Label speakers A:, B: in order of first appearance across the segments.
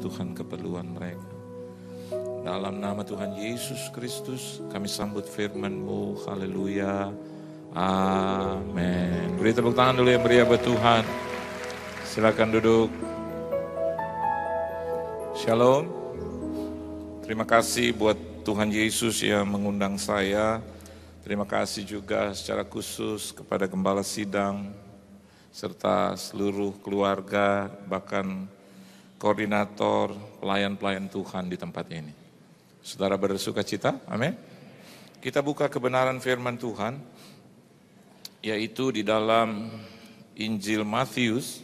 A: Tuhan keperluan mereka. Dalam nama Tuhan Yesus Kristus kami sambut firman-Mu. Haleluya. Amin. Beri tepuk tangan dulu yang meriah buat Tuhan. Silakan duduk. Shalom. Terima kasih buat Tuhan Yesus yang mengundang saya. Terima kasih juga secara khusus kepada Gembala Sidang serta seluruh keluarga, bahkan koordinator, pelayan-pelayan Tuhan di tempat ini. Saudara bersuka cita? Amin. Kita buka kebenaran firman Tuhan, yaitu di dalam Injil Matius,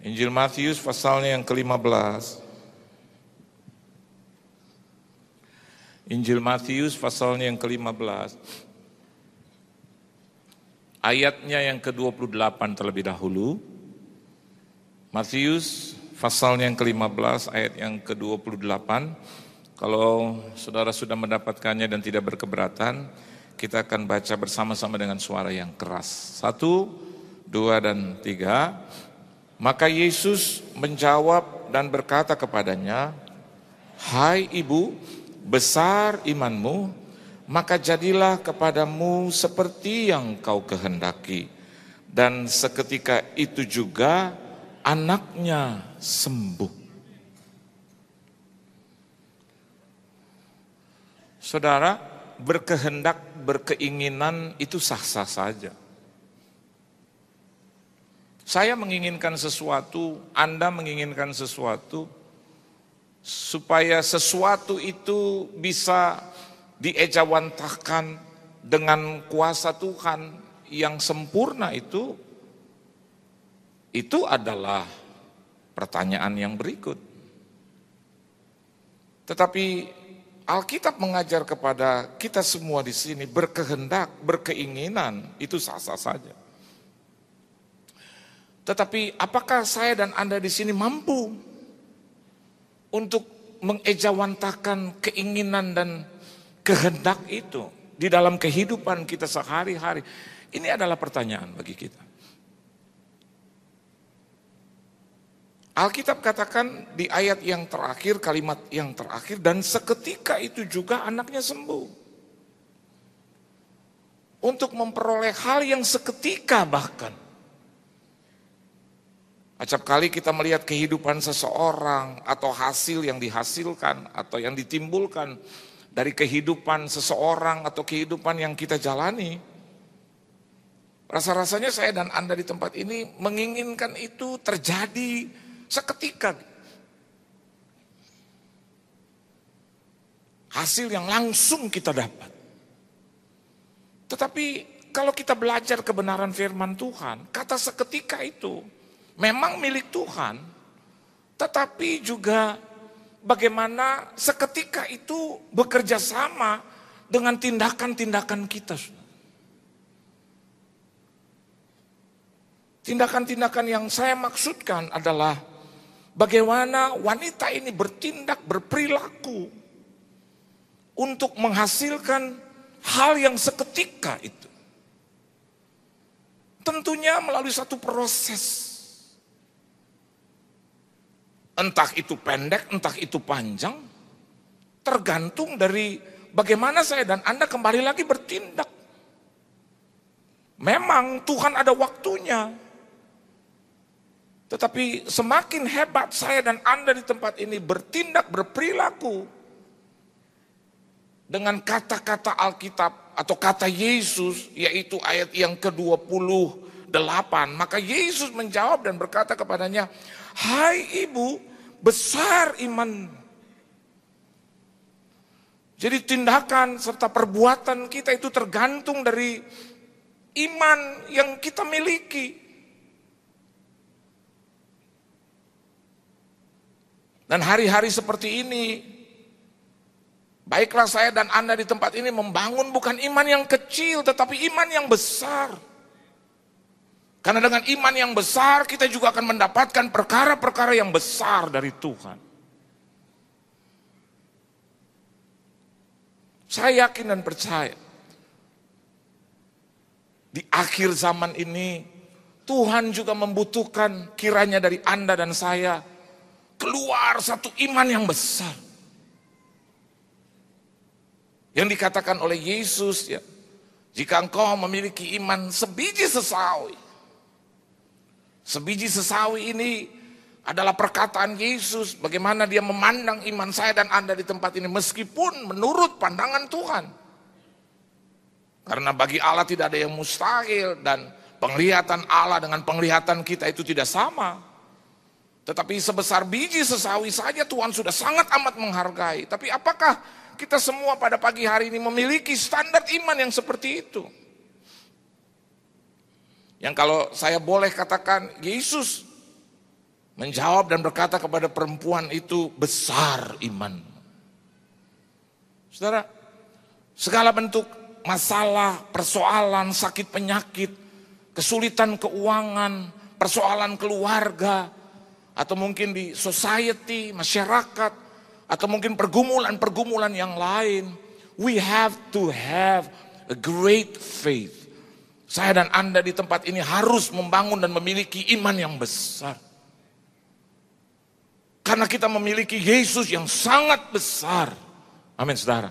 A: Injil Matius pasalnya yang ke-15. Injil Matius pasalnya yang ke-15. Ayatnya yang ke-28 terlebih dahulu. Matius pasalnya yang ke-15 ayat yang ke-28. Kalau saudara sudah mendapatkannya dan tidak berkeberatan, kita akan baca bersama-sama dengan suara yang keras. 1, 2, dan 3. Maka Yesus menjawab dan berkata kepadanya, "Hai ibu, besar imanmu, maka jadilah kepadamu seperti yang kau kehendaki." Dan seketika itu juga anaknya sembuh. Saudara, berkehendak, berkeinginan itu sah-sah saja. Saya menginginkan sesuatu, Anda menginginkan sesuatu, supaya sesuatu itu bisa diejawantahkan dengan kuasa Tuhan yang sempurna itu adalah pertanyaan yang berikut. Tetapi Alkitab mengajar kepada kita semua di sini, berkehendak, berkeinginan, itu sah-sah saja. Tetapi apakah saya dan Anda di sini mampu untuk mengejawantahkan keinginan dan kehendak itu di dalam kehidupan kita sehari-hari? Ini adalah pertanyaan bagi kita. Alkitab katakan di ayat yang terakhir, kalimat yang terakhir, dan seketika itu juga anaknya sembuh. Untuk memperoleh hal yang seketika bahkan. Acap kali kita melihat kehidupan seseorang atau hasil yang dihasilkan atau yang ditimbulkan dari kehidupan seseorang atau kehidupan yang kita jalani. Rasa-rasanya saya dan Anda di tempat ini menginginkan itu terjadi seketika. Hasil yang langsung kita dapat. Tetapi kalau kita belajar kebenaran firman Tuhan, kata seketika itu memang milik Tuhan, tetapi juga bagaimana seketika itu bekerja sama dengan tindakan-tindakan kita. Tindakan-tindakan yang saya maksudkan adalah bagaimana wanita ini bertindak, berperilaku untuk menghasilkan hal yang seketika itu. Tentunya melalui satu proses. Entah itu pendek, entah itu panjang, tergantung dari bagaimana saya dan Anda kembali lagi bertindak. Memang Tuhan ada waktunya. Tetapi semakin hebat saya dan Anda di tempat ini bertindak, berperilaku dengan kata-kata Alkitab atau kata Yesus, yaitu ayat yang ke-28. Maka Yesus menjawab dan berkata kepadanya, "Hai ibu, besar iman." Jadi tindakan serta perbuatan kita itu tergantung dari iman yang kita miliki. Dan hari-hari seperti ini, baiklah saya dan Anda di tempat ini membangun bukan iman yang kecil, tetapi iman yang besar. Karena dengan iman yang besar kita juga akan mendapatkan perkara-perkara yang besar dari Tuhan. Saya yakin dan percaya. Di akhir zaman ini, Tuhan juga membutuhkan kiranya dari Anda dan saya keluar satu iman yang besar. Yang dikatakan oleh Yesus, ya, jika engkau memiliki iman sebiji sesawi. Sebiji sesawi ini adalah perkataan Yesus, bagaimana dia memandang iman saya dan Anda di tempat ini, meskipun menurut pandangan Tuhan. Karena bagi Allah tidak ada yang mustahil, dan penglihatan Allah dengan penglihatan kita itu tidak sama. Tetapi sebesar biji sesawi saja Tuhan sudah sangat amat menghargai. Tapi apakah kita semua pada pagi hari ini memiliki standar iman yang seperti itu? Yang kalau saya boleh katakan, Yesus menjawab dan berkata kepada perempuan itu, besar iman. Saudara, segala bentuk masalah, persoalan, sakit penyakit, kesulitan keuangan, persoalan keluarga, atau mungkin di society, masyarakat, atau mungkin pergumulan-pergumulan yang lain, we have to have a great faith. Saya dan Anda di tempat ini harus membangun dan memiliki iman yang besar. Karena kita memiliki Yesus yang sangat besar. Amin, saudara.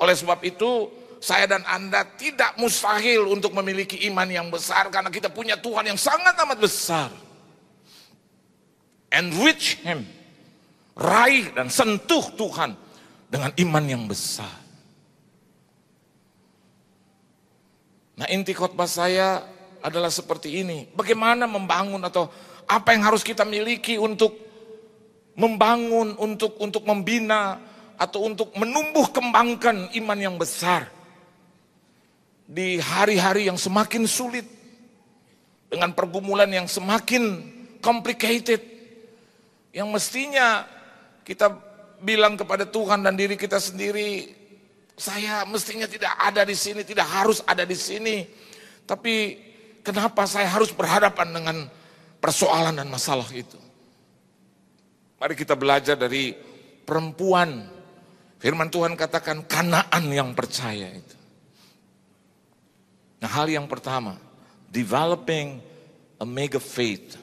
A: Oleh sebab itu, saya dan Anda tidak mustahil untuk memiliki iman yang besar, karena kita punya Tuhan yang sangat amat besar. And reach Him. Raih dan sentuh Tuhan dengan iman yang besar. Nah, inti khotbah saya adalah seperti ini. Bagaimana membangun atau apa yang harus kita miliki untuk membangun, untuk membina atau untuk menumbuh kembangkan iman yang besar. Di hari-hari yang semakin sulit, dengan pergumulan yang semakin complicated, yang mestinya kita bilang kepada Tuhan dan diri kita sendiri, saya mestinya tidak ada di sini, tidak harus ada di sini. Tapi kenapa saya harus berhadapan dengan persoalan dan masalah itu? Mari kita belajar dari perempuan. Firman Tuhan katakan Kanaan yang percaya itu. Nah, hal yang pertama, developing a mega faith.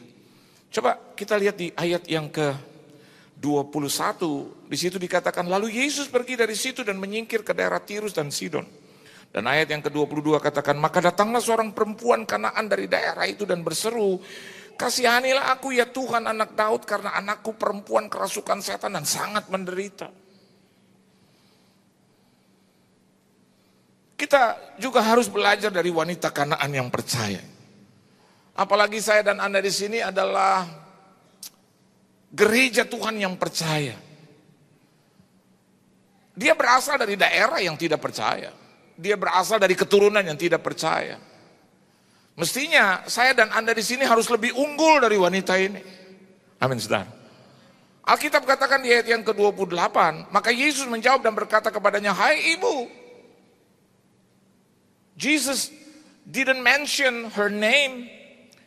A: Coba kita lihat di ayat yang ke-21, di situ dikatakan lalu Yesus pergi dari situ dan menyingkir ke daerah Tirus dan Sidon. Dan ayat yang ke-22 katakan, maka datanglah seorang perempuan Kanaan dari daerah itu dan berseru, kasihanilah aku ya Tuhan anak Daud, karena anakku perempuan kerasukan setan dan sangat menderita. Kita juga harus belajar dari wanita Kanaan yang percaya. Apalagi saya dan Anda di sini adalah gereja Tuhan yang percaya. Dia berasal dari daerah yang tidak percaya. Dia berasal dari keturunan yang tidak percaya. Mestinya saya dan Anda di sini harus lebih unggul dari wanita ini. Amin, saudara. Alkitab katakan di ayat yang ke-28, maka Yesus menjawab dan berkata kepadanya, hai ibu. Jesus didn't mention her name.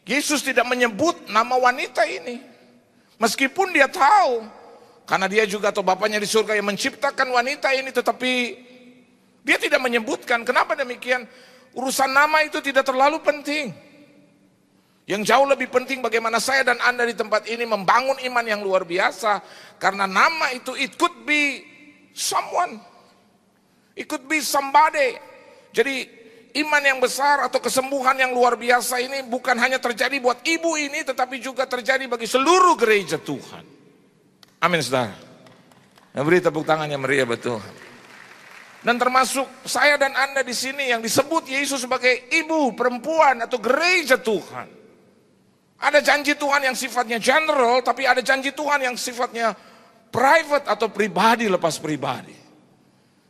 A: Yesus tidak menyebut nama wanita ini. Meskipun dia tahu, karena dia juga atau Bapaknya di surga yang menciptakan wanita ini, tetapi dia tidak menyebutkan. Kenapa demikian? Urusan nama itu tidak terlalu penting. Yang jauh lebih penting bagaimana saya dan Anda di tempat ini membangun iman yang luar biasa. Karena nama itu it could be someone. It could be somebody. Jadi iman yang besar atau kesembuhan yang luar biasa ini bukan hanya terjadi buat ibu ini, tetapi juga terjadi bagi seluruh gereja Tuhan. Amin, saudara. Beri tepuk tangan yang meriah buat Tuhan. Dan termasuk saya dan Anda di sini yang disebut Yesus sebagai ibu, perempuan atau gereja Tuhan. Ada janji Tuhan yang sifatnya general, tapi ada janji Tuhan yang sifatnya private atau pribadi lepas pribadi.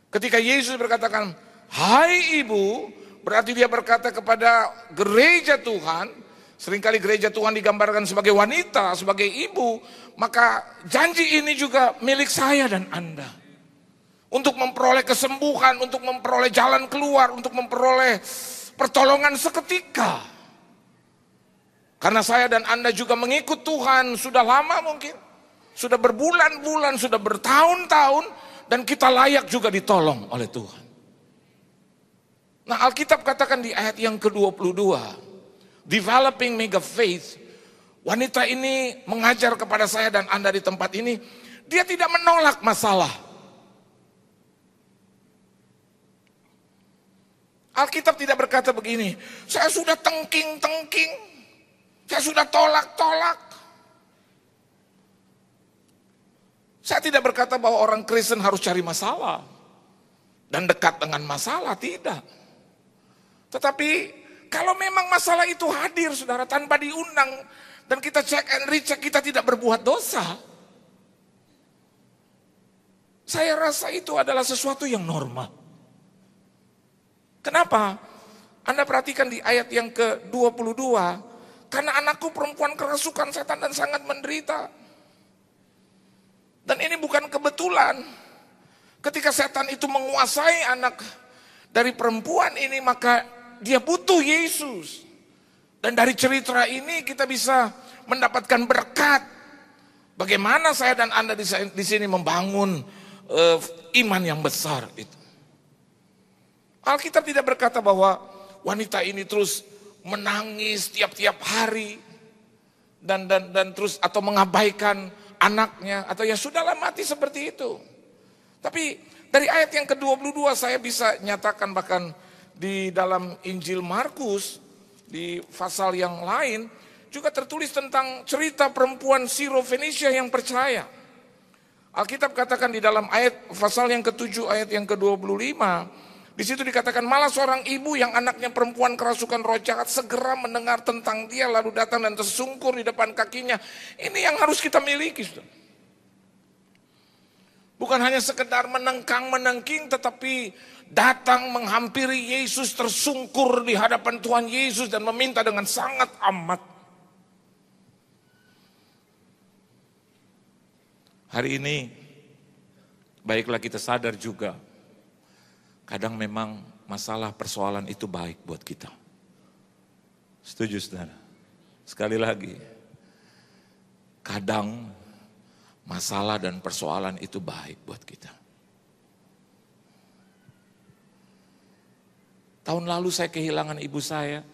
A: Ketika Yesus berkatakan, hai ibu, berarti dia berkata kepada gereja Tuhan. Seringkali gereja Tuhan digambarkan sebagai wanita, sebagai ibu. Maka janji ini juga milik saya dan Anda. Untuk memperoleh kesembuhan, untuk memperoleh jalan keluar, untuk memperoleh pertolongan seketika. Karena saya dan Anda juga mengikut Tuhan sudah lama mungkin. Sudah berbulan-bulan, sudah bertahun-tahun. Dan kita layak juga ditolong oleh Tuhan. Nah, Alkitab katakan di ayat yang ke-22, developing mega faith, wanita ini mengajar kepada saya dan Anda di tempat ini, dia tidak menolak masalah. Alkitab tidak berkata begini, saya sudah tengking-tengking, saya sudah tolak-tolak. Saya tidak berkata bahwa orang Kristen harus cari masalah dan dekat dengan masalah, tidak. Tetapi kalau memang masalah itu hadir, saudara, tanpa diundang, dan kita cek and recheck, kita tidak berbuat dosa, saya rasa itu adalah sesuatu yang normal. Kenapa? Anda perhatikan di ayat yang ke-22, karena anakku perempuan kerasukan setan dan sangat menderita. Dan ini bukan kebetulan. Ketika setan itu menguasai anak dari perempuan ini, maka dia butuh Yesus. Dan dari cerita ini kita bisa mendapatkan berkat. Bagaimana saya dan Anda di sini membangun iman yang besar itu. Alkitab tidak berkata bahwa wanita ini terus menangis tiap-tiap hari dan terus atau mengabaikan anaknya, atau ya sudahlah mati seperti itu. Tapi dari ayat yang ke-22 saya bisa nyatakan, bahkan di dalam Injil Markus di pasal yang lain juga tertulis tentang cerita perempuan Siro-Fenisia yang percaya. Alkitab katakan di dalam ayat pasal yang ke-7 ayat yang ke-25, di situ dikatakan malah seorang ibu yang anaknya perempuan kerasukan roh jahat segera mendengar tentang dia lalu datang dan tersungkur di depan kakinya. Ini yang harus kita miliki. Bukan hanya sekedar menengking, tetapi datang menghampiri Yesus, tersungkur di hadapan Tuhan Yesus dan meminta dengan sangat amat. Hari ini baiklah kita sadar juga, kadang memang masalah persoalan itu baik buat kita. Setuju, saudara? Sekali lagi, kadang masalah dan persoalan itu baik buat kita. Tahun lalu saya kehilangan ibu saya,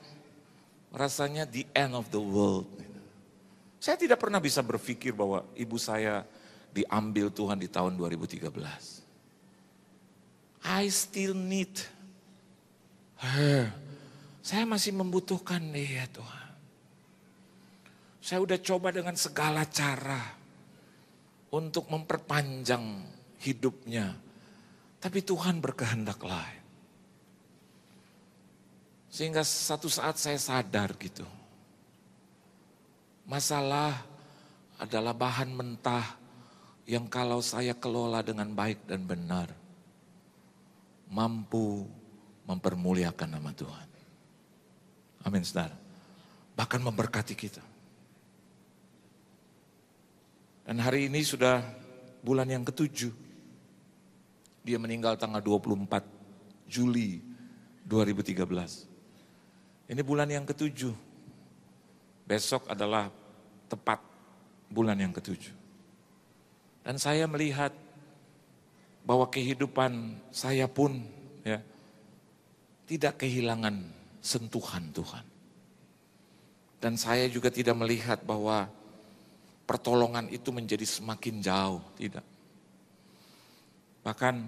A: rasanya the end of the world. Saya tidak pernah bisa berpikir bahwa ibu saya diambil Tuhan di tahun 2013. I still need her. Saya masih membutuhkan dia, Tuhan. Saya udah coba dengan segala cara untuk memperpanjang hidupnya. Tapi Tuhan berkehendak lain. Sehingga satu saat saya sadar gitu. Masalah adalah bahan mentah yang kalau saya kelola dengan baik dan benar, mampu mempermuliakan nama Tuhan. Amin, saudara. Bahkan memberkati kita. Dan hari ini sudah bulan yang ke-7. Dia meninggal tanggal 24 Juli 2013. Ini bulan yang ke-7. Besok adalah tepat bulan yang ke-7. Dan saya melihat bahwa kehidupan saya pun ya tidak kehilangan sentuhan Tuhan. Dan saya juga tidak melihat bahwa pertolongan itu menjadi semakin jauh, tidak. Bahkan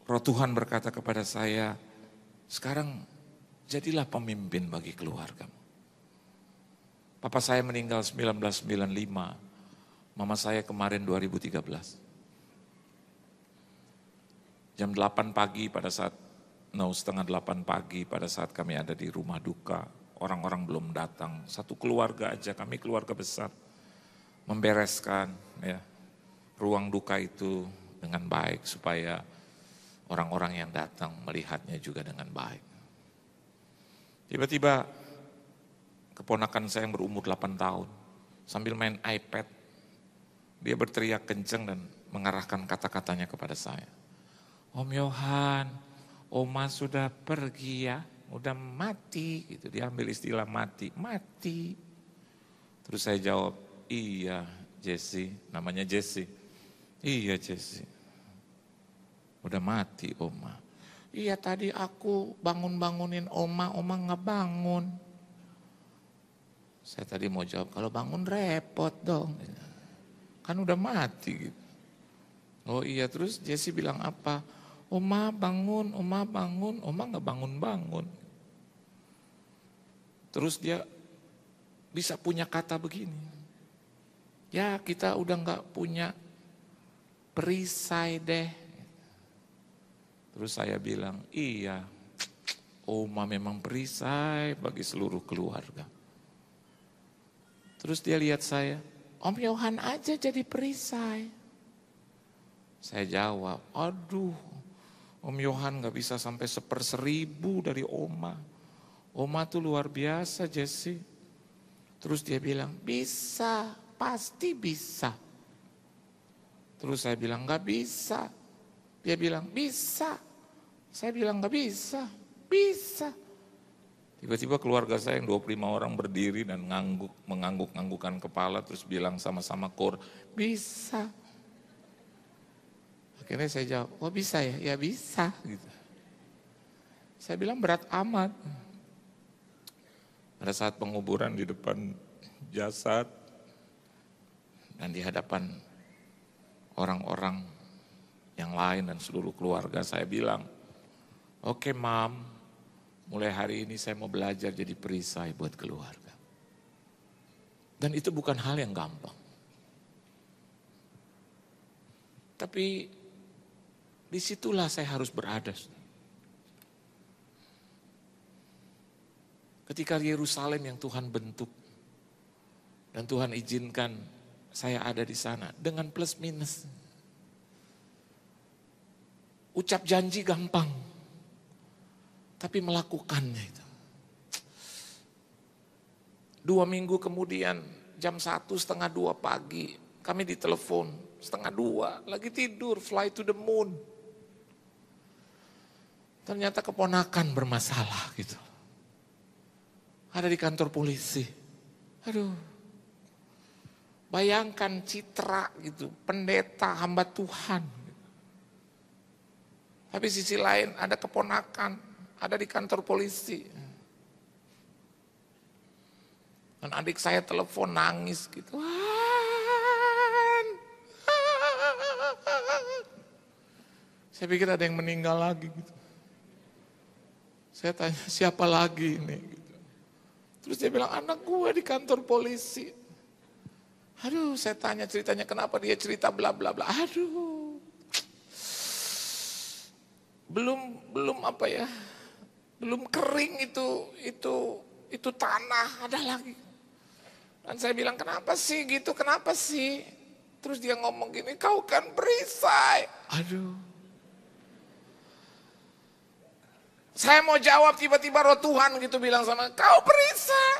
A: Roh Tuhan berkata kepada saya, sekarang jadilah pemimpin bagi keluargamu. Papa saya meninggal 1995, mama saya kemarin 2013. Jam 8 pagi pada saat, setengah 8 pagi pada saat kami ada di rumah duka. Orang-orang belum datang, satu keluarga aja, kami keluarga besar. Membereskan ya ruang duka itu dengan baik supaya orang-orang yang datang melihatnya juga dengan baik. Tiba-tiba keponakan saya yang berumur 8 tahun sambil main iPad, dia berteriak kencang dan mengarahkan kata-katanya kepada saya. Om Yohan, Oma sudah pergi ya, udah mati gitu. Dia ambil istilah mati. Terus saya jawab, iya Jesse, namanya Jesse. Iya Jesse, udah mati Oma. Iya tadi aku bangun-bangunin oma nggak bangun. Saya tadi mau jawab, kalau bangun repot dong. Kan udah mati gitu. Oh iya, terus Jesse bilang apa? Oma bangun, oma nggak bangun-bangun. Terus dia bisa punya kata begini. Ya kita udah nggak punya perisai deh. Terus saya bilang, iya, oma memang perisai bagi seluruh keluarga. Terus dia lihat saya, Om Yohan aja jadi perisai. Saya jawab, aduh, Om Yohan gak bisa sampai 1/1000 dari Oma. Oma tuh luar biasa, Jesse. Terus dia bilang, bisa, pasti bisa. Terus saya bilang, gak bisa. Dia bilang, bisa. Saya bilang, gak bisa. Bisa. Tiba-tiba keluarga saya yang 25 orang berdiri dan mengangguk-anggukan kepala, terus bilang sama-sama kor, bisa. Akhirnya saya jawab, oh bisa ya? Ya bisa. Gitu. Saya bilang berat amat. Pada saat penguburan di depan jasad dan di hadapan orang-orang yang lain dan seluruh keluarga, saya bilang, oke Mam, mulai hari ini saya mau belajar jadi perisai buat keluarga. Dan itu bukan hal yang gampang. Tapi disitulah saya harus berada. Ketika Yerusalem yang Tuhan bentuk dan Tuhan izinkan saya ada di sana dengan plus minus. Ucap janji gampang, tapi melakukannya itu. 2 minggu kemudian jam 1:30 pagi kami ditelepon 1:30 lagi tidur, fly to the moon. Ternyata keponakan bermasalah gitu. Ada di kantor polisi. Aduh. Bayangkan citra gitu, pendeta hamba Tuhan. Tapi sisi lain ada keponakan, ada di kantor polisi. Dan adik saya telepon nangis gitu. Saya pikir ada yang meninggal lagi gitu. Saya tanya siapa lagi ini gitu. Terus dia bilang anak gue di kantor polisi. Aduh, saya tanya ceritanya kenapa dia cerita bla bla bla. Aduh. Belum apa ya? Belum kering itu tanah, ada lagi. Dan saya bilang kenapa sih gitu, kenapa sih? Terus dia ngomong gini, kau kan perisai. Aduh. Saya mau jawab tiba-tiba roh Tuhan gitu bilang sama, kau perisai.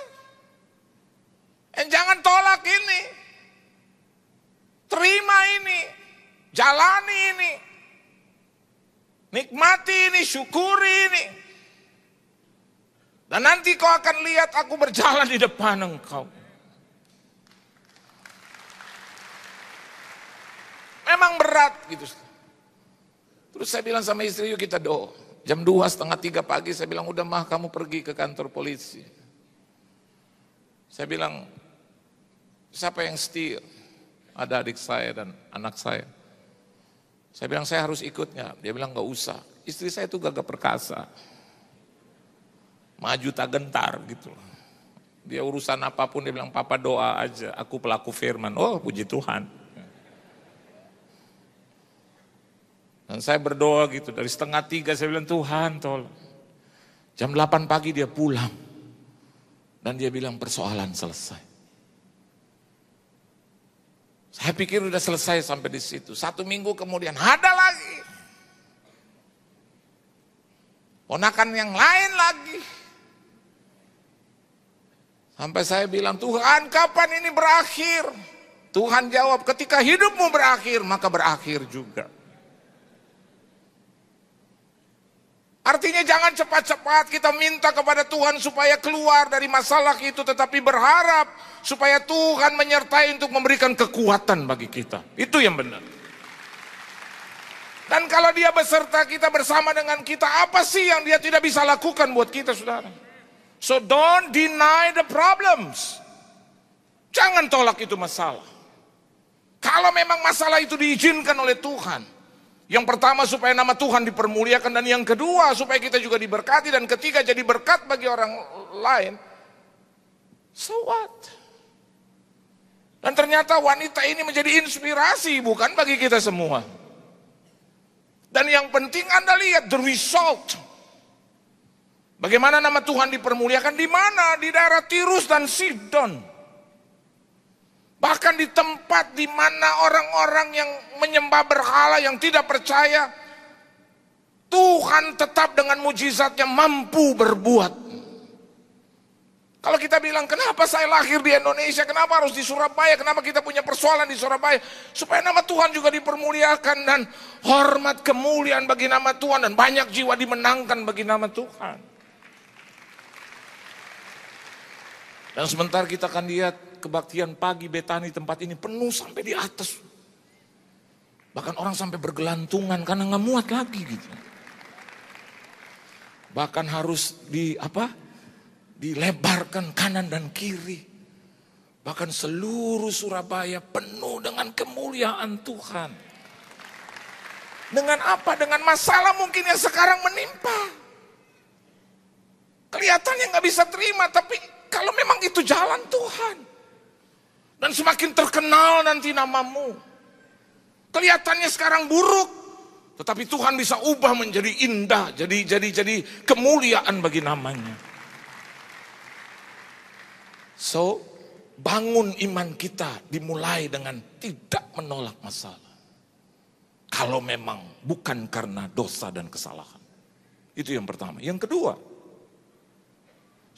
A: Jangan tolak ini. Terima ini. Jalani ini. Nikmati ini, syukuri ini. Dan nanti kau akan lihat aku berjalan di depan engkau. Memang berat gitu. Terus saya bilang sama istri, yuk kita doa. Jam 2:30 pagi saya bilang, udah mah kamu pergi ke kantor polisi. Saya bilang, siapa yang setir? Ada adik saya dan anak saya. Saya bilang, saya harus ikutnya. Dia bilang, gak usah. Istri saya itu gagah perkasa. Maju tak gentar gitu. Dia urusan apapun, dia bilang, papa doa aja. Aku pelaku firman. Oh, puji Tuhan. Dan saya berdoa gitu, dari 2:30 saya bilang, Tuhan tolong. Jam 8 pagi dia pulang. Dan dia bilang persoalan selesai. Saya pikir udah selesai sampai di situ. 1 minggu kemudian ada lagi. Ponakan yang lain lagi. Sampai saya bilang, Tuhan kapan ini berakhir? Tuhan jawab, ketika hidupmu berakhir, maka berakhir juga. Artinya jangan cepat-cepat kita minta kepada Tuhan supaya keluar dari masalah itu, tetapi berharap supaya Tuhan menyertai untuk memberikan kekuatan bagi kita. Itu yang benar. Dan kalau dia beserta kita, bersama dengan kita, apa sih yang dia tidak bisa lakukan buat kita, saudara? So don't deny the problems. Jangan tolak itu masalah. Kalau memang masalah itu diizinkan oleh Tuhan, yang pertama supaya nama Tuhan dipermuliakan, dan yang kedua supaya kita juga diberkati, dan ketiga jadi berkat bagi orang lain. So what? Dan ternyata wanita ini menjadi inspirasi, bukan bagi kita semua. Dan yang penting Anda lihat the result. Bagaimana nama Tuhan dipermuliakan, di mana? Di daerah Tirus dan Sidon. Bahkan di tempat di mana orang-orang yang menyembah berhala, yang tidak percaya, Tuhan tetap dengan mujizatnya mampu berbuat. Kalau kita bilang, kenapa saya lahir di Indonesia, kenapa harus di Surabaya, kenapa kita punya persoalan di Surabaya, supaya nama Tuhan juga dipermuliakan, dan hormat kemuliaan bagi nama Tuhan, dan banyak jiwa dimenangkan bagi nama Tuhan. Dan sebentar kita akan lihat kebaktian pagi Betani, tempat ini penuh sampai di atas. Bahkan orang sampai bergelantungan karena nggak muat lagi gitu. Bahkan harus dilebarkan kanan dan kiri. Bahkan seluruh Surabaya penuh dengan kemuliaan Tuhan. Dengan apa? Dengan masalah mungkin yang sekarang menimpa. Kelihatannya nggak bisa terima, tapi kalau memang itu jalan Tuhan. Dan semakin terkenal nanti namamu. Kelihatannya sekarang buruk, tetapi Tuhan bisa ubah menjadi indah, jadi kemuliaan bagi namanya. So, bangun iman kita dimulai dengan tidak menolak masalah. Kalau memang bukan karena dosa dan kesalahan. Itu yang pertama. Yang kedua,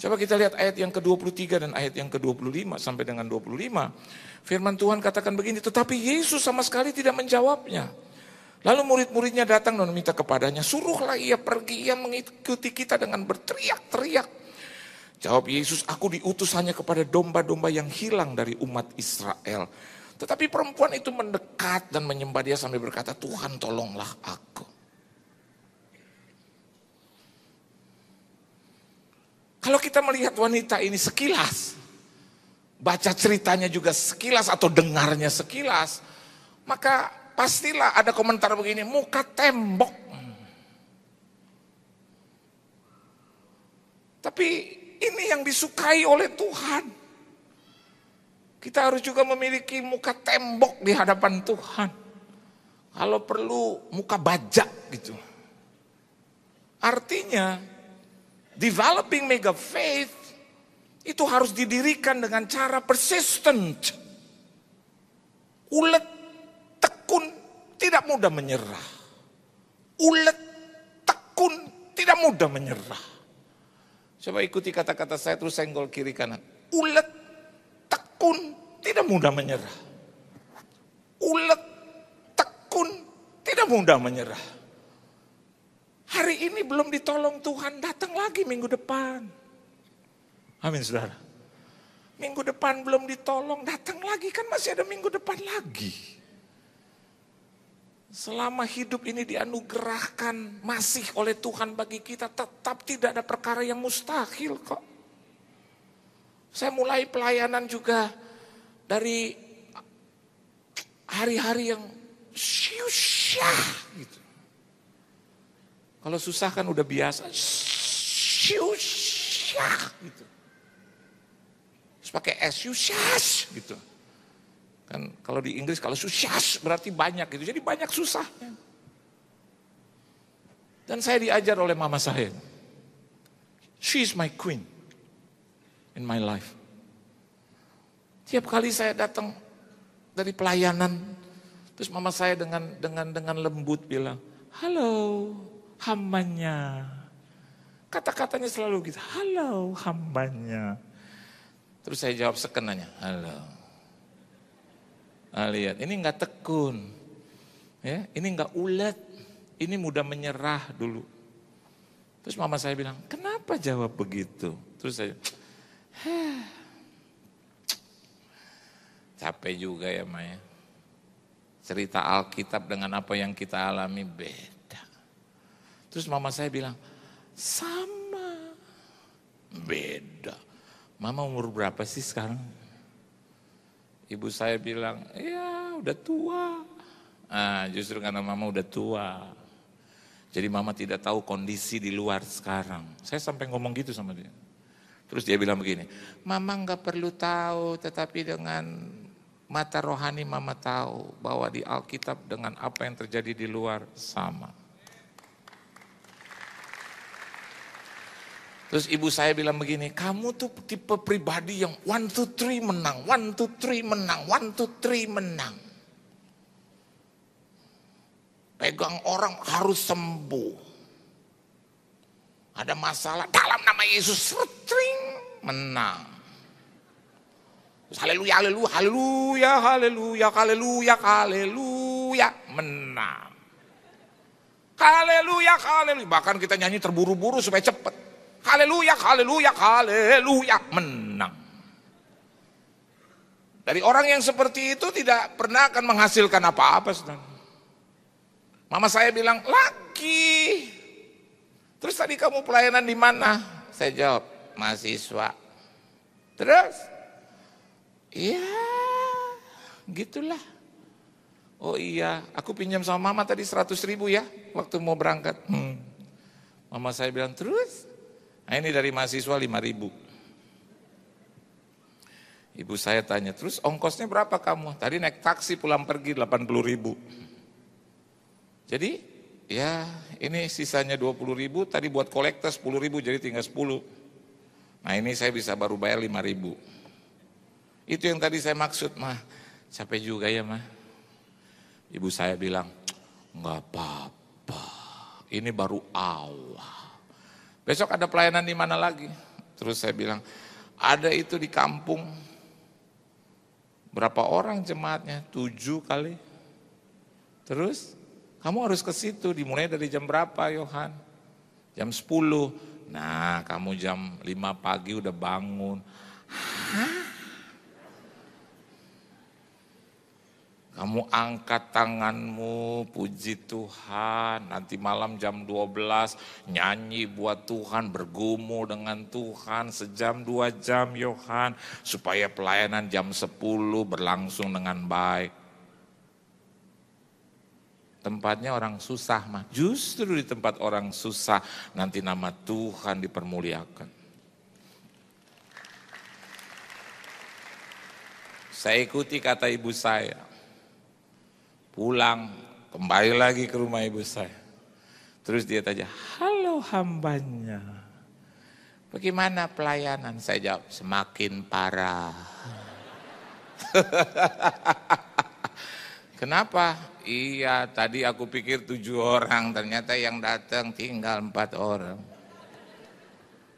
A: coba kita lihat ayat yang ke-23 dan ayat yang ke-25 sampai dengan 25. Firman Tuhan katakan begini, tetapi Yesus sama sekali tidak menjawabnya. Lalu murid-muridnya datang dan meminta kepadanya, suruhlah ia pergi, ia mengikuti kita dengan berteriak-teriak. Jawab Yesus, aku diutus hanya kepada domba-domba yang hilang dari umat Israel. Tetapi perempuan itu mendekat dan menyembah dia sambil berkata, Tuhan tolonglah aku. Kalau kita melihat wanita ini sekilas, baca ceritanya juga sekilas atau dengarnya sekilas, maka pastilah ada komentar begini, muka tembok. Tapi ini yang disukai oleh Tuhan. Kita harus juga memiliki muka tembok di hadapan Tuhan. Kalau perlu muka bajak gitu. Artinya, developing mega faith itu harus didirikan dengan cara persistent. Ulet, tekun, tidak mudah menyerah. Ulet, tekun, tidak mudah menyerah. Coba ikuti kata-kata saya terus senggol kiri kanan. Ulet, tekun, tidak mudah menyerah. Ulet, tekun, tidak mudah menyerah. Hari ini belum ditolong Tuhan, datang lagi minggu depan. Amin saudara. Minggu depan belum ditolong, datang lagi, kan masih ada minggu depan lagi. Selama hidup ini dianugerahkan masih oleh Tuhan bagi kita, tetap tidak ada perkara yang mustahil kok. Saya mulai pelayanan juga dari hari-hari yang syusyah gitu. Kalau susah kan udah biasa, syusyah gitu. Terus pakai S, syusyah gitu. Kan kalau di Inggris kalau susyas berarti banyak gitu. Jadi banyak susahnya. Dan saya diajar oleh mama saya. She is my queen in my life. Tiap kali saya datang dari pelayanan, terus mama saya dengan lembut bilang, "Halo, hambanya." Kata-katanya selalu gitu, "Halo, hambanya." Terus saya jawab sekenanya, "Halo." Lihat, ini enggak tekun, ya, ini enggak ulet, ini mudah menyerah dulu. Terus mama saya bilang, kenapa jawab begitu? Terus saya, capek juga ya Maya. cerita Alkitab dengan apa yang kita alami beda. Terus mama saya bilang, sama, beda. Mama umur berapa sih sekarang? Ibu saya bilang, ya udah tua. Justru karena mama udah tua. Jadi mama tidak tahu kondisi di luar sekarang. Saya sampai ngomong gitu sama dia. Terus dia bilang begini, mama nggak perlu tahu, tetapi dengan mata rohani mama tahu bahwa di Alkitab dengan apa yang terjadi di luar sama. Terus ibu saya bilang begini, kamu tuh tipe pribadi yang 1, 2, 3 menang, 1, 2, 3 menang, 1, 2, 3 menang. Pegang orang harus sembuh. Ada masalah dalam nama Yesus, retring, menang. Haleluya, haleluya, haleluya, haleluya, haleluya, haleluya, menang. Haleluya, haleluya, bahkan kita nyanyi terburu-buru supaya cepat. Haleluya, haleluya, haleluya, menang. Dari orang yang seperti itu tidak pernah akan menghasilkan apa-apa, saudara. Mama saya bilang, lagi. Terus tadi kamu pelayanan di mana? Saya jawab, mahasiswa. Terus? Iya, gitulah. Oh iya, aku pinjam sama mama tadi 100.000 ya, waktu mau berangkat. Mama saya bilang, terus? Nah ini dari mahasiswa 5.000. Ibu saya tanya, terus ongkosnya berapa kamu? Tadi naik taksi pulang pergi 80.000. Jadi ya ini sisanya 20.000, tadi buat kolektor 10.000 jadi tinggal 10. Nah ini saya bisa baru bayar 5.000. Itu yang tadi saya maksud, mah capek juga ya mah. Ibu saya bilang, nggak apa-apa, ini baru awal. Besok ada pelayanan di mana lagi? Terus saya bilang, ada itu di kampung. Berapa orang jemaatnya? 7 kali. Terus? Kamu harus ke situ, dimulai dari jam berapa Yohan? Jam 10. Nah kamu jam 5 pagi udah bangun. Hah? Kamu angkat tanganmu, puji Tuhan. Nanti malam jam 12 nyanyi buat Tuhan, bergumul dengan Tuhan sejam 2 jam Yohan. Supaya pelayanan jam 10 berlangsung dengan baik. Tempatnya orang susah mah, justru di tempat orang susah nanti nama Tuhan dipermuliakan. Saya ikuti kata ibu saya, pulang kembali lagi ke rumah ibu saya. Terus dia tanya, halo hambanya, bagaimana pelayanan? Saya jawab, semakin parah. Kenapa? Iya, tadi aku pikir 7 orang, ternyata yang datang tinggal 4 orang.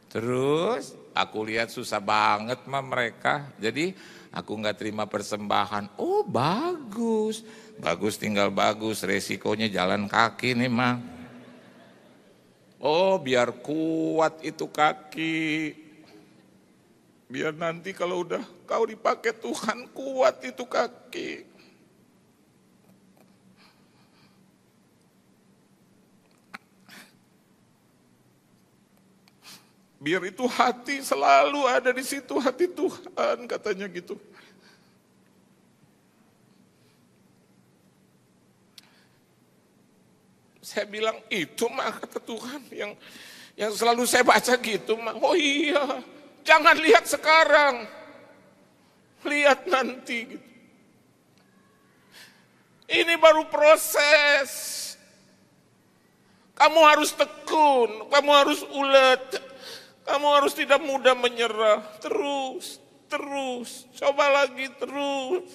A: Terus aku lihat susah banget mah mereka, jadi aku nggak terima persembahan. Oh bagus, bagus tinggal bagus, resikonya jalan kaki nih mah. Oh biar kuat itu kaki, biar nanti kalau udah kau dipakai Tuhan kuat itu kaki. Biar itu hati selalu ada di situ, hati Tuhan katanya gitu. Saya bilang itu mah kata Tuhan yang selalu saya baca gitu mah. Oh iya, jangan lihat sekarang, lihat nanti gitu. Ini baru proses. Kamu harus tekun, kamu harus ulet. Kamu harus tidak mudah menyerah, terus, coba lagi terus,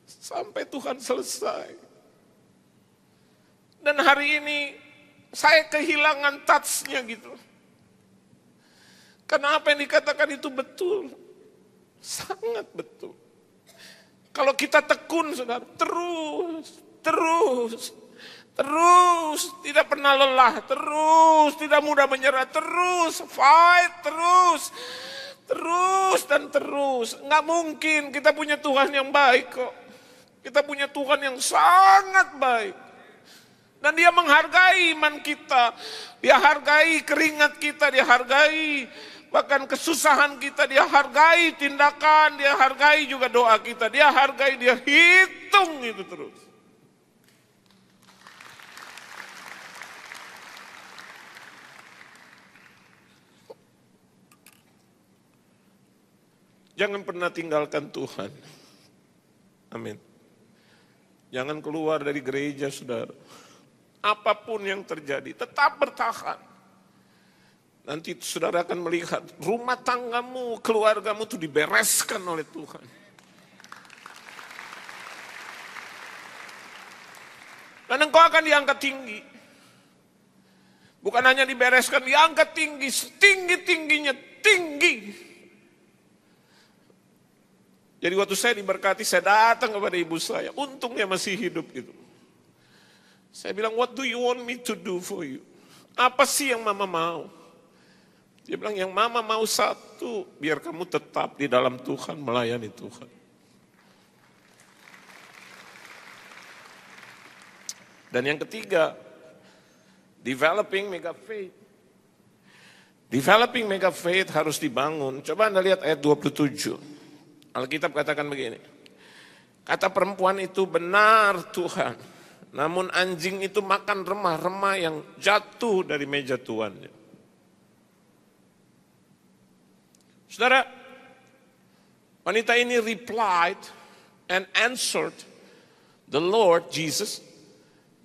A: sampai Tuhan selesai. Dan hari ini saya kehilangan touch-nya gitu. Karena apa yang dikatakan itu betul, sangat betul. Kalau kita tekun, saudara, terus, tidak pernah lelah, terus, tidak mudah menyerah, terus, fight,
B: Terus dan terus. Nggak mungkin, kita punya Tuhan yang baik kok. Kita punya Tuhan yang sangat baik. Dan dia menghargai iman kita. Dia hargai keringat kita, dia hargai bahkan kesusahan kita, dia hargai tindakan, dia hargai juga doa kita. Dia hargai, dia hitung itu terus. Jangan pernah tinggalkan Tuhan. Amin. Jangan keluar dari gereja, saudara. Apapun yang terjadi, tetap bertahan. Nanti saudara akan melihat rumah tanggamu, keluargamu itu dibereskan oleh Tuhan. Dan engkau akan diangkat tinggi. Bukan hanya dibereskan, diangkat tinggi, setinggi-tingginya tinggi. Jadi waktu saya diberkati, saya datang kepada ibu saya. Untungnya masih hidup gitu. Saya bilang, what do you want me to do for you? Apa sih yang mama mau? Dia bilang, yang mama mau satu, biar kamu tetap di dalam Tuhan, melayani Tuhan. Dan yang ketiga, developing mega faith. Developing mega faith harus dibangun. Coba Anda lihat ayat 27. Alkitab katakan begini, kata perempuan itu, benar Tuhan, namun anjing itu makan remah-remah yang jatuh dari meja tuannya. Saudara, wanita ini replied and answered the Lord Jesus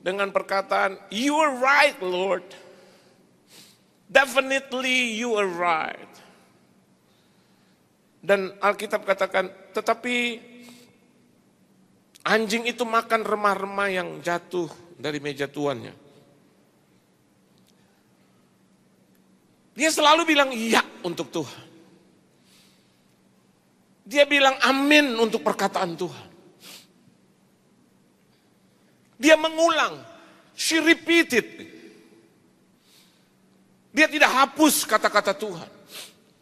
B: dengan perkataan, you are right Lord, definitely you are right. Dan Alkitab katakan, tetapi anjing itu makan remah-remah yang jatuh dari meja tuannya. Dia selalu bilang iya untuk Tuhan. Dia bilang amin untuk perkataan Tuhan. Dia mengulang, she repeated. Dia tidak hapus kata-kata Tuhan.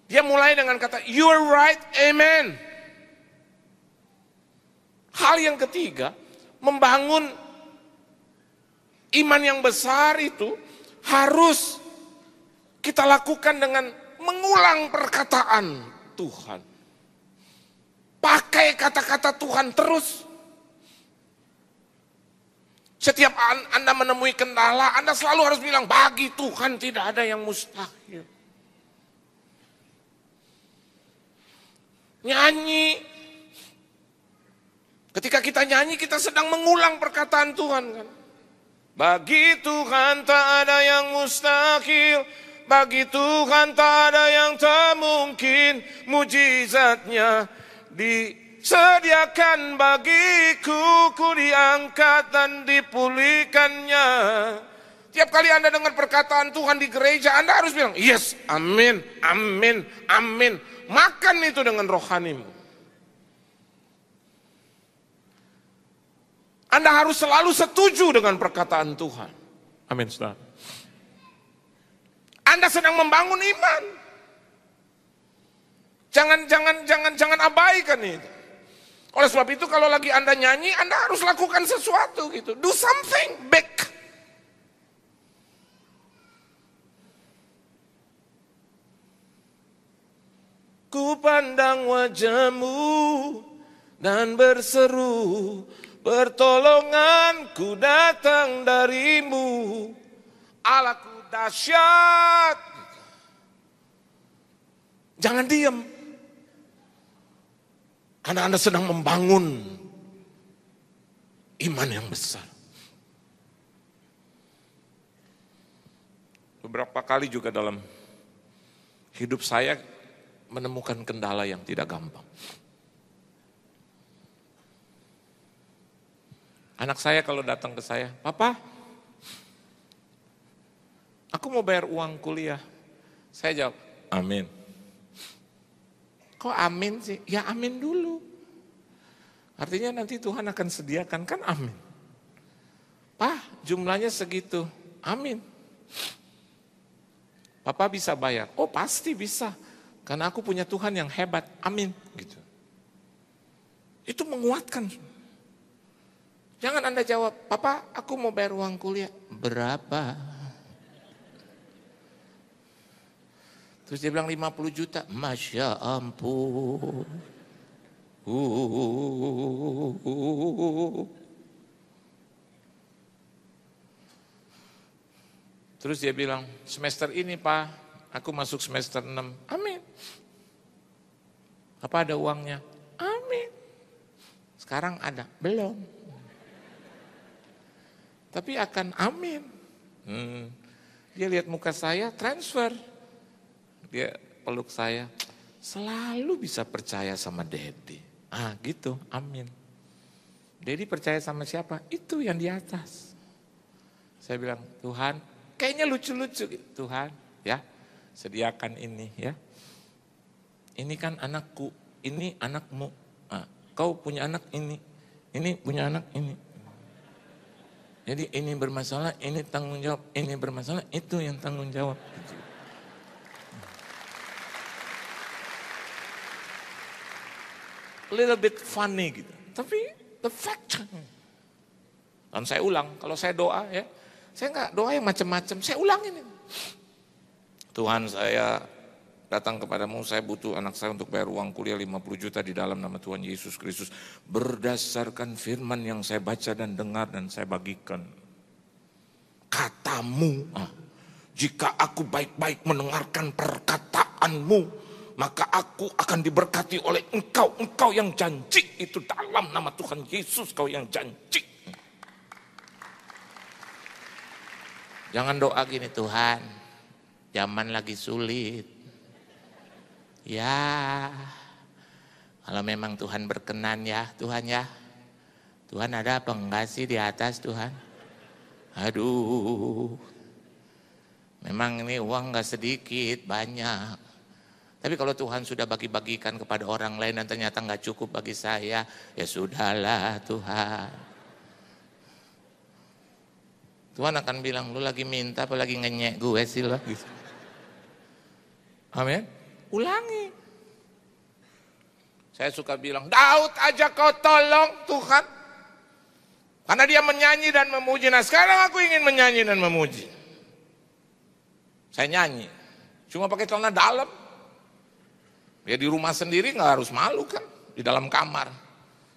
B: Dia mulai dengan kata, you are right, amen. Hal yang ketiga, membangun iman yang besar itu harus kita lakukan dengan mengulang perkataan Tuhan. Pakai kata-kata Tuhan terus. Setiap Anda menemui kendala, Anda selalu harus bilang, bagi Tuhan tidak ada yang mustahil. Nyanyi. Ketika kita nyanyi, kita sedang mengulang perkataan Tuhan kan. Bagi Tuhan tak ada yang mustahil, bagi Tuhan tak ada yang tak mungkin, mujizatnya disediakan bagiku, ku diangkat dan dipulihkannya. Tiap kali Anda dengar perkataan Tuhan di gereja, Anda harus bilang, yes, amin, amin, amin. Makan itu dengan rohanimu. Anda harus selalu setuju dengan perkataan Tuhan. Amin, saudara. Anda sedang membangun iman. Jangan abaikan itu. Oleh sebab itu kalau lagi Anda nyanyi, Anda harus lakukan sesuatu gitu. Do something big. Ku pandang wajahmu dan berseru, pertolonganku datang darimu, Allahku dahsyat. Jangan diam. Karena Anda sedang membangun iman yang besar. Beberapa kali juga dalam hidup saya menemukan kendala yang tidak gampang. Anak saya kalau datang ke saya, Papa, aku mau bayar uang kuliah. Saya jawab, amin. Kok amin sih? Ya amin dulu. Artinya nanti Tuhan akan sediakan, kan amin. Pak, jumlahnya segitu, amin. Papa bisa bayar? Oh pasti bisa.
A: Karena aku punya Tuhan yang hebat, amin. Gitu. Itu menguatkan. Jangan Anda jawab, Papa aku mau bayar uang kuliah. Berapa? Terus dia bilang 50 juta. Masya ampun. Terus dia bilang, semester ini Pak, aku masuk semester 6. Amin. Apa ada uangnya? Amin. Sekarang ada? Belum. Tapi akan amin. Dia lihat muka saya, transfer. Dia peluk saya, selalu bisa percaya sama Daddy. Gitu, amin. Daddy percaya sama siapa? Itu yang di atas. Saya bilang, Tuhan, kayaknya lucu-lucu. Tuhan, ya, sediakan ini ya. Ini kan anakku, ini anakmu. Kau punya anak ini punya anak ini. Jadi ini bermasalah, ini tanggung jawab, ini bermasalah, itu yang tanggung jawab. A little bit funny gitu. Tapi the fact. Dan saya ulang, kalau saya doa ya, saya nggak doa yang macam-macam, saya ulangin. Tuhan, saya datang kepadamu, saya butuh anak saya untuk bayar uang kuliah 50 juta di dalam nama Tuhan Yesus Kristus. Berdasarkan firman yang saya baca dan dengar dan saya bagikan. Katamu, jika aku baik-baik mendengarkan perkataanmu, maka aku akan diberkati oleh engkau. Engkau yang janji itu dalam nama Tuhan Yesus, kau yang janji. Jangan doa gini, Tuhan, zaman lagi sulit. Ya, kalau memang Tuhan berkenan ya, Tuhan ya. Tuhan ada apa enggak sih di atas Tuhan? Aduh, memang ini uang enggak sedikit, banyak. Tapi kalau Tuhan sudah bagi-bagikan kepada orang lain dan ternyata enggak cukup bagi saya, ya sudahlah Tuhan. Tuhan akan bilang, lu lagi minta apa lagi ngenyek gue sih lo? Gitu. Amin. Ulangi. Saya suka bilang, Daud aja kau tolong Tuhan. Karena dia menyanyi dan memuji. Nah sekarang aku ingin menyanyi dan memuji. Saya nyanyi. Cuma pakai celana dalam. Ya di rumah sendiri gak harus malu kan. Di dalam kamar.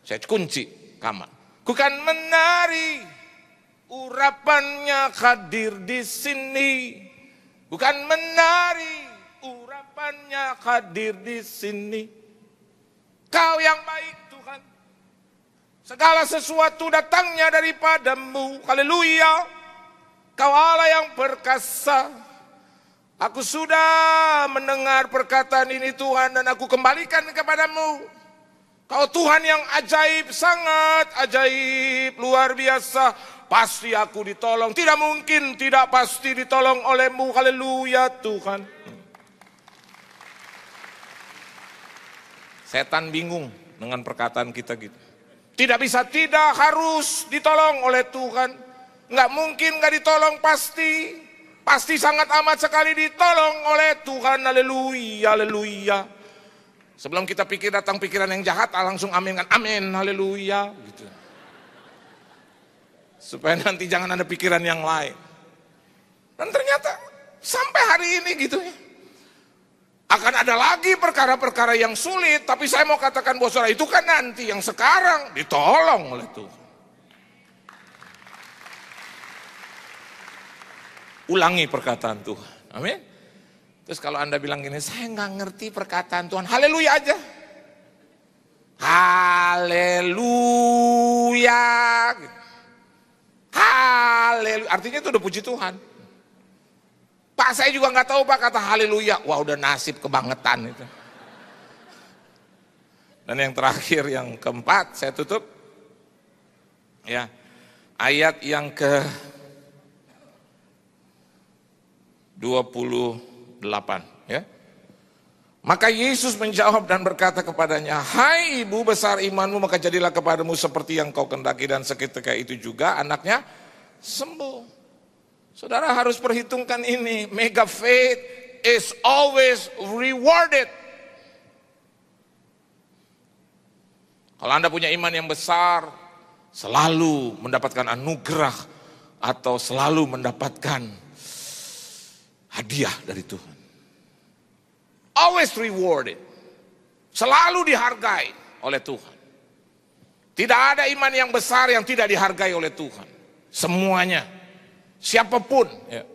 A: Saya kunci kamar. Ku kan menari. Urapannya hadir di sini. Bukan menari. Urapannya hadir di sini. Kau yang baik Tuhan. Segala sesuatu datangnya daripadamu. Haleluya. Kau Allah yang perkasa. Aku sudah mendengar perkataan ini Tuhan dan aku kembalikan kepadamu. Kau Tuhan yang ajaib, sangat ajaib, luar biasa. Pasti aku ditolong. Tidak mungkin tidak pasti ditolong olehmu. Haleluya Tuhan. Setan bingung dengan perkataan kita gitu. Tidak bisa tidak, harus ditolong oleh Tuhan. Nggak mungkin nggak ditolong, pasti. Pasti sangat amat sekali ditolong oleh Tuhan. Haleluya, haleluya. Sebelum kita pikir datang pikiran yang jahat, langsung amin kan. Amin, haleluya. Gitu. Supaya nanti jangan ada pikiran yang lain. Dan ternyata sampai hari ini gitu ya. Akan ada lagi perkara-perkara yang sulit, tapi saya mau katakan bahwa saudara itu kan nanti, yang sekarang ditolong oleh Tuhan. Ulangi perkataan Tuhan, amin. Terus kalau Anda bilang gini, saya nggak ngerti perkataan Tuhan, haleluya aja. Haleluya. Haleluya, artinya itu udah puji Tuhan. Pak saya juga nggak tahu Pak kata haleluya. Wah udah nasib kebangetan itu. Dan yang terakhir, yang keempat, saya tutup. Ya, ayat yang ke 28 ya. Maka Yesus menjawab dan berkata kepadanya, hai ibu, besar imanmu, maka jadilah kepadamu seperti yang kau kehendaki. Dan seketika itu juga anaknya sembuh. Saudara harus perhitungkan ini, mega faith is always rewarded.
B: Kalau Anda punya iman yang besar, selalu mendapatkan anugerah atau selalu mendapatkan hadiah dari Tuhan. Always rewarded. Selalu dihargai oleh Tuhan. Tidak ada iman yang besar yang tidak dihargai oleh Tuhan. Semuanya. Siapapun. Ya.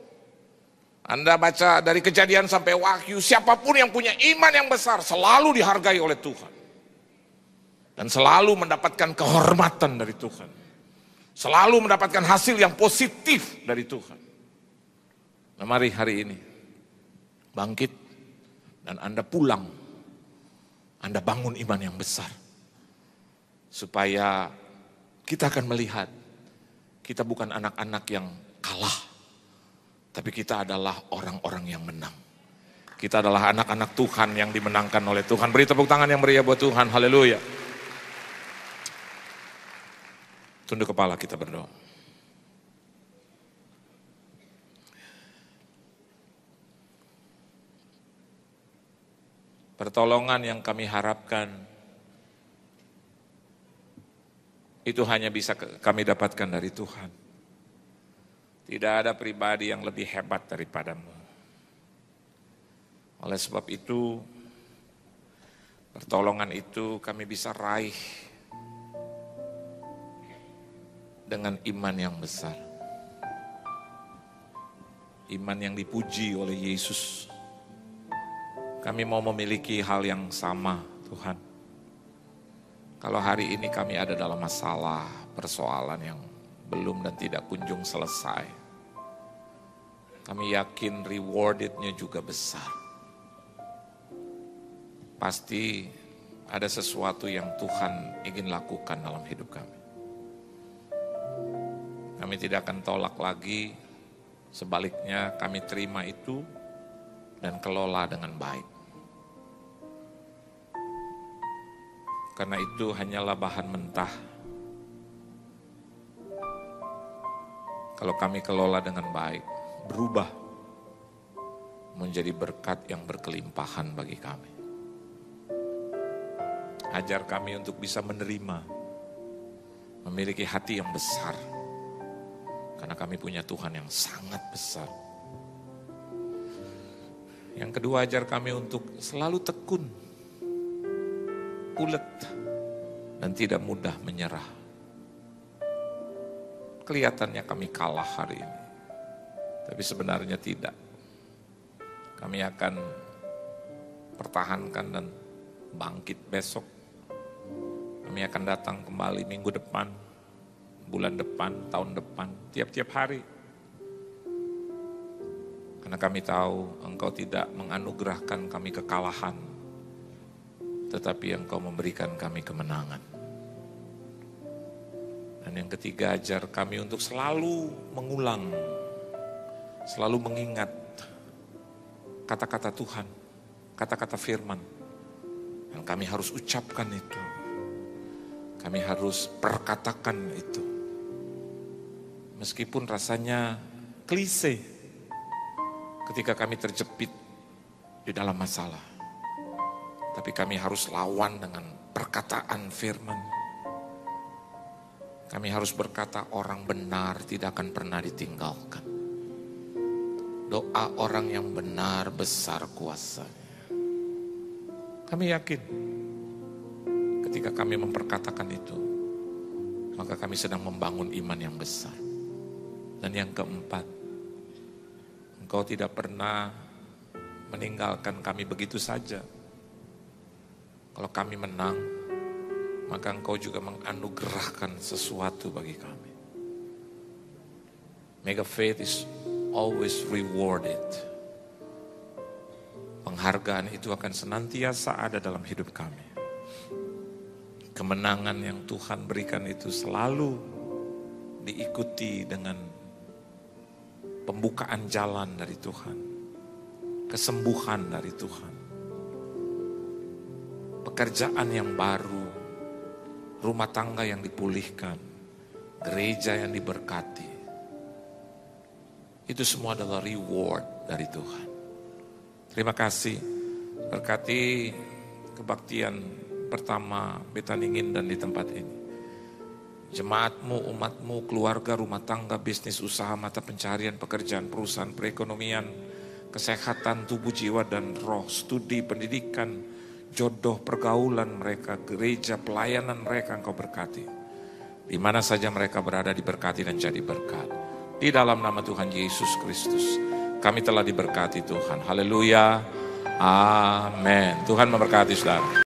B: Anda baca dari Kejadian sampai Wahyu, siapapun yang punya iman yang besar selalu dihargai oleh Tuhan. Dan selalu mendapatkan kehormatan dari Tuhan. Selalu mendapatkan hasil yang positif dari Tuhan. Nah, mari hari ini bangkit dan Anda pulang. Anda bangun iman yang besar. Supaya kita akan melihat kita bukan anak-anak yang kalah. Tapi kita adalah orang-orang yang menang. Kita adalah anak-anak Tuhan yang dimenangkan oleh Tuhan. Beri tepuk tangan yang meriah buat Tuhan. Haleluya. Tunduk kepala, kita berdoa. Pertolongan yang kami harapkan itu hanya bisa kami dapatkan dari Tuhan. Tidak ada pribadi yang lebih hebat daripadamu. Oleh sebab itu, pertolongan itu kami bisa raih dengan iman yang besar. Iman yang dipuji oleh Yesus. Kami mau memiliki hal yang sama, Tuhan. Kalau hari ini kami ada dalam masalah, persoalan yang belum dan tidak kunjung selesai, kami yakin rewarded-nya juga besar. Pasti ada sesuatu yang Tuhan ingin lakukan dalam hidup kami. Kami tidak akan tolak lagi, sebaliknya kami terima itu dan kelola dengan baik. Karena itu hanyalah bahan mentah. Kalau kami kelola dengan baik, berubah menjadi berkat yang berkelimpahan bagi kami. Ajar kami untuk bisa menerima, memiliki hati yang besar. Karena kami punya Tuhan yang sangat besar. Yang kedua, ajar kami untuk selalu tekun, ulet, dan tidak mudah menyerah. Kelihatannya kami kalah hari ini, tapi sebenarnya tidak. Kami akan pertahankan dan bangkit besok. Kami akan datang kembali minggu depan, bulan depan, tahun depan, tiap-tiap hari. Karena kami tahu Engkau tidak menganugerahkan kami kekalahan, tetapi Engkau memberikan kami kemenangan. Dan yang ketiga, ajar kami untuk selalu mengulang, selalu mengingat kata-kata Tuhan, kata-kata firman. Dan kami harus ucapkan itu. Kami harus perkatakan itu. Meskipun rasanya klise ketika kami terjepit di dalam masalah. Tapi kami harus lawan dengan perkataan firman. Kami harus berkata orang benar tidak akan pernah ditinggalkan. Doa orang yang benar besar kuasanya. Kami yakin ketika kami memperkatakan itu, maka kami sedang membangun iman yang besar. Dan yang keempat, Engkau tidak pernah meninggalkan kami begitu saja. Kalau kami menang, maka Engkau juga menganugerahkan sesuatu bagi kami. Mega faith is always rewarded. Penghargaan itu akan senantiasa ada dalam hidup kami. Kemenangan yang Tuhan berikan itu selalu diikuti dengan pembukaan jalan dari Tuhan, kesembuhan dari Tuhan, pekerjaan yang baru, rumah tangga yang dipulihkan, gereja yang diberkati. Itu semua adalah reward dari Tuhan. Terima kasih, berkati kebaktian
A: pertama Betaningin dan di tempat ini. Jemaatmu, umatmu, keluarga, rumah tangga, bisnis, usaha, mata pencarian, pekerjaan, perusahaan, perekonomian, kesehatan, tubuh, jiwa, dan roh, studi, pendidikan, jodoh, pergaulan mereka, gereja, pelayanan mereka Engkau berkati. Di mana saja mereka berada diberkati dan jadi berkat. Di dalam nama Tuhan Yesus Kristus, kami telah diberkati Tuhan. Haleluya. Amin. Tuhan memberkati saudara.